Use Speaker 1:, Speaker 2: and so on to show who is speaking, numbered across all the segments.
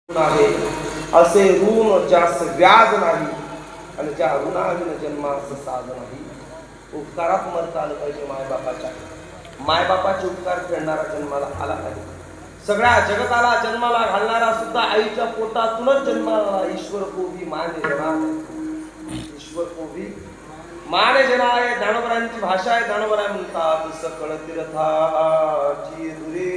Speaker 1: आहे असे ऋण ज्यास व्याज नाही आणि ज्या ऋणाविन जन्मास साध नाही. उपकारात मरता आलं पाहिजे मायबापाच्या. मायबापाचे उपकार फेडणारा जन्माला आला नाही. सगळ्या जगताला जन्माला घालणारा सुद्धा आईच्या पोटातूनच जन्माला आला. ईश्वर कोभी माने जना, ईश्वर कोभी माने जना आहे ज्ञानोबरांची भाषा आहे. ज्ञानोबराय म्हणतात सकळ तीर्थाची दुरे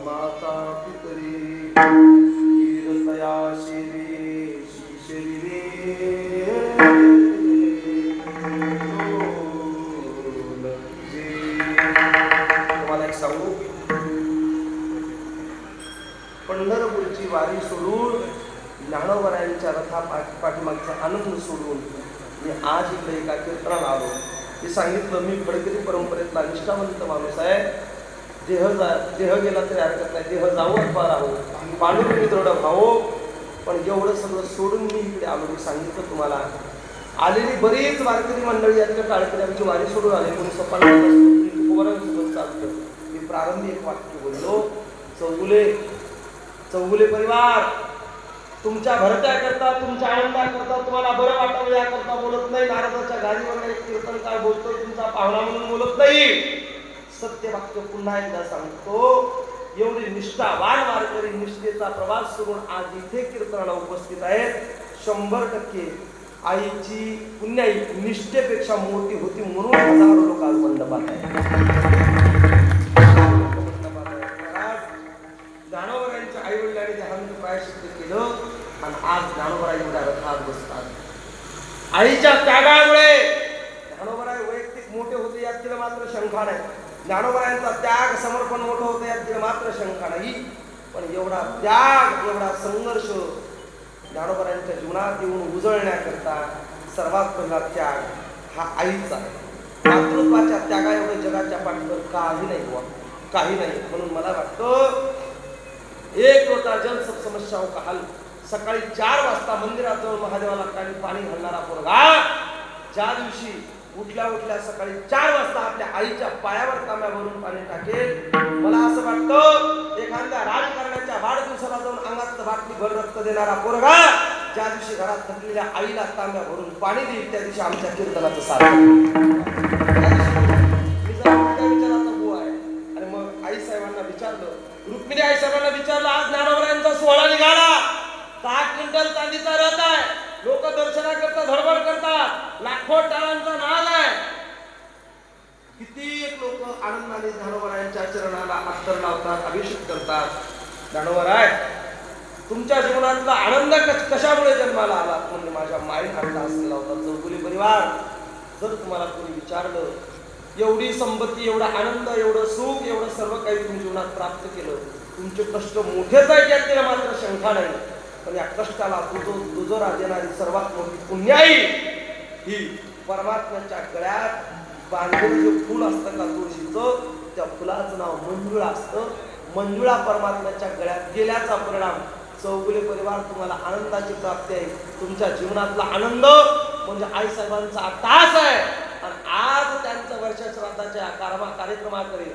Speaker 1: माता पितरी कीर्तया शिरे शिशरीरे तुम्हाला एक सांगू, पंढरपूरची वारी सोडून ज्ञानोबरायांच्या रथा पाठीमागचा आनंद सोडून मी आज इकडे एका कीर्तनाला आलो. मी सांगितलं मी फडकरी परंपरेतला निष्ठावंत माणूस आहे. देह गेला तरी हरकत नाही, देह जावो अथवा राहो, पांडुरंगी दृढ भावो. पण एवढं सगळं सोडून मी इकडे आलो. मी सांगितलं तुम्हाला, आलेली बरीच वारकरी मंडळी यांच्या टाळकरी आमची वारी सोडून आले. कोणी सोपान चालतं. मी प्रारंभी एक वाक्य बोललो, चौगुले परिवार तुमच्या भरत्या करता, तुमच्या आनंदा करता, तुम्हाला बरं वाटावं याकरता बोलत नाही. नारदाच्या गाडीवर एक कीर्तनकार बोलतो, तुमचा पाहुणा म्हणून बोलत नाही. सत्य वाक्य पुन्हा एकदा सांगतो, एवढी निष्ठावान वारकरी निष्ठेचा प्रवास करून आज इथे कीर्तनाला उपस्थित आहेत. 100% आईची पुण्याई निष्ठेपेक्षा मोठी होती म्हणून हजारो लोक आज मंडपात आहेत. ज्ञानोबरायांच्या आई वडिलांनी देहांत प्रायश्चित्त केलं आणि आज ज्ञानोबराय एवढ्या रथात बसतात. आईच्या त्यागामुळे ज्ञानोबराय वैयक्तिक मोठे होते यात तिला मात्र शंका नाही. ज्ञानोबरायांचा त्याग समर्पण मोठं होतं यात तिला मात्र शंका नाही. पण एवढा त्याग, एवढा संघर्ष ज्ञानोबरायांच्या जीवनात येऊन उजळण्याकरता सर्वात पहिला त्याग हा आईचा आहे. मातृत्वाच्या त्यागा एवढं जगाच्या पाठीवर काही नाही बुवा, काही नाही. म्हणून मला वाटतं एक लोटा जल सब समस्याओं का हल. सकाळी 4 वाजता मंदिरात जाऊन महादेवाला पाणी घालणारा पोरगा ज्या दिवशी उठल्या सकाळी 4 वाजता आपल्या आईच्या पायावर तांब्यावरून पाणी टाकेल, मला असं वाटतं एखाद्या राजकारण्याच्या वाढदिवसाला जाऊन अंगात बाटली भर रक्त देणारा पोरगा ज्या दिवशी घरात थकलेल्या आईला तांब्या भरून पाणी देईल त्या दिवशी आमच्या कीर्तनाचं सार्थक. विचाराचा बुवा आहे. आणि मग आई साहेबांना विचारलं, रुक्मिणी आई साहेबांना विचारलं, आज ज्ञानोबरायांचा सोहळा निघाला, 10 क्विंटल चांदीचा रथ आहे, लोक दर्शनाकरता धडपड करतात, लाखो टाळांचा नाद आहे. किती लोक आनंदाने ज्ञानोबरायांच्या चरणाला अत्तर लावतात, अभिषेक करतात. ज्ञानोबराय तुमच्या जीवनातला आनंद कशामुळे जन्माला आला? म्हणजे माझ्या माईने आनंद असलेला होता. चौगुले परिवार, जर तुम्हाला कोणी विचारलं एवढी संपत्ती, एवढा आनंद, एवढं सुख, एवढं सर्व काही तुम्ही जीवनात प्राप्त केलं, तुमचे कष्ट मोठेच आहेत यात तिला मात्र शंका नाही. पण या कष्टाला दुजोरा देणारी सर्वात मोठी पुण्याई ही परमात्म्याच्या गळ्यात बांधलेलं जे फुल असतं का तुळशीचं, त्या फुलाचं नाव मंजुळा असतं. मंजुळा परमात्म्याच्या गळ्यात गेल्याचा परिणाम. चौगुले परिवार तुम्हाला आनंदाची प्राप्ती आहे. तुमच्या जीवनातला आनंद म्हणजे आईसाहेबांचा तास आहे. आणि आज त्यांच्या वर्षा श्राद्धाच्या कार्यक्रमाकडे